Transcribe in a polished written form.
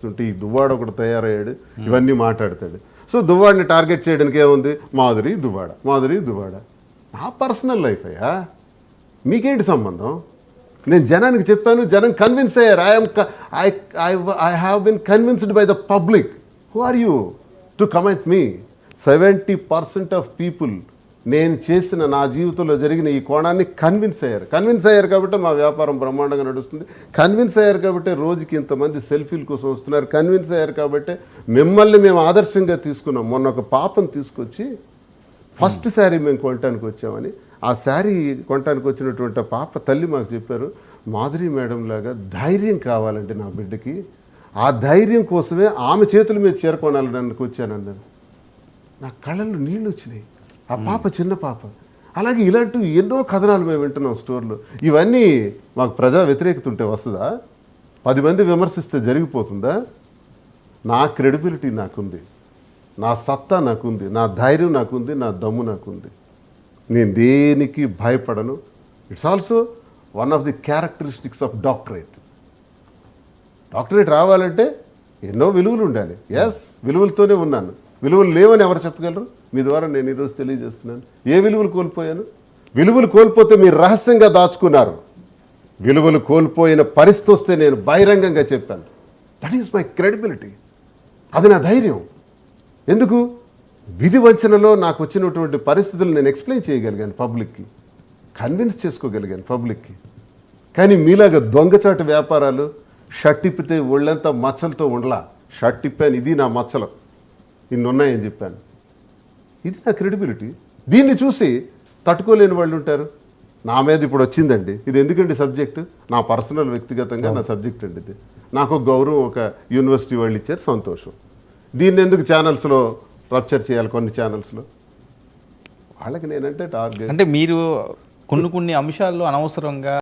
ఉంటే ఈ దువ్వాడ ఒకటి తయారయ్యాడు, ఇవన్నీ మాట్లాడతాడు. సో దువ్వాడిని టార్గెట్ చేయడానికి ఏముంది, మాధురి దువ్వాడ. నా పర్సనల్ లైఫ్ అయ్యా, మీకేంటి సంబంధం? నేను జనానికి చెప్పాను, జనం కన్విన్స్ అయ్యారు. I have been convinced by the public. Who are you to comment me? 70% of people నేను చేసిన నా జీవితంలో జరిగిన ఈ కోణాన్ని కన్విన్స్ అయ్యారు కాబట్టి మా వ్యాపారం బ్రహ్మాండంగా నడుస్తుంది. కన్విన్స్ అయ్యారు కాబట్టి రోజుకి ఇంతమంది సెల్ఫీల కోసం వస్తున్నారు. కన్విన్స్ అయ్యారు కాబట్టి మిమ్మల్ని మేము ఆదర్శంగా తీసుకున్నాం. మొన్న ఒక పాపను తీసుకొచ్చి ఫస్ట్ శారీ మేము కొనటానికి వచ్చామని, ఆ శారీ కొనటానికి వచ్చినటువంటి పాప తల్లి మాకు చెప్పారు, మాధురి మేడం లాగా ధైర్యం కావాలంటే నా బిడ్డకి, ఆ ధైర్యం కోసమే ఆమె చేతుల మీద చేరుకోనాలని వచ్చానన్నాను. నా కళ్ళల్లో నీళ్ళు వచ్చినాయి. ఆ పాప చిన్న పాప. అలాగే ఇలాంటివి ఎన్నో కథనాలు మేము వింటున్నాం స్టోర్లో. ఇవన్నీ మాకు ప్రజా వ్యతిరేకత ఉంటే వస్తుందా? 10 మంది విమర్శిస్తే జరిగిపోతుందా? నా క్రెడిబిలిటీ నాకుంది, నా సత్తా నాకుంది, నా ధైర్యం నాకుంది, నా దమ్ము నాకుంది. నేను దేనికి భయపడను. It's also one of the characteristics of doctorate. Doctorate రావాలంటే ఎన్నో విలువలు ఉండాలి. ఎస్, విలువలతోనే ఉన్నాను. విలువలు లేవని ఎవరు చెప్పగలరు? మీ ద్వారా నేను ఈరోజు తెలియజేస్తున్నాను. ఏ విలువలు కోల్పోయాను? విలువలు కోల్పోతే మీరు రహస్యంగా దాచుకున్నారు. విలువలు కోల్పోయిన పరిస్థితి వస్తే నేను బహిరంగంగా చెప్పాను. That is my credibility. అది నా ధైర్యం. ఎందుకు? విధి వంచనలో నాకు వచ్చినటువంటి పరిస్థితులు నేను ఎక్స్ప్లెయిన్ చేయగలిగాను పబ్లిక్కి, కన్విన్స్ చేసుకోగలిగాను పబ్లిక్కి. కానీ మీలాగా దొంగచాటు వ్యాపారాలు, షర్ట్ ఇప్పితే ఒళ్ళంతా మచ్చలతో ఉండలా. షర్ట్ ఇప్పాను, ఇది నా మచ్చలు, ఇన్ని ఉన్నాయని చెప్పాను. ఇది నా క్రెడిబిలిటీ. దీన్ని చూసి తట్టుకోలేని వాళ్ళు ఉంటారు. నా మీద ఇప్పుడు వచ్చిందండి, ఇది ఎందుకండి సబ్జెక్టు? నా పర్సనల్ వ్యక్తిగతంగా నా సబ్జెక్ట్ అండి ఇది. నాకు ఒక గౌరవం ఒక యూనివర్సిటీ వాళ్ళు ఇచ్చారు, సంతోషం. దీన్ని ఎందుకు ఛానల్స్లో రప్చర్ చేయాలి? కొన్ని ఛానల్స్లో వాళ్ళకి నేనంటే టార్గెట్. అంటే మీరు కొన్ని అంశాల్లో అనవసరంగా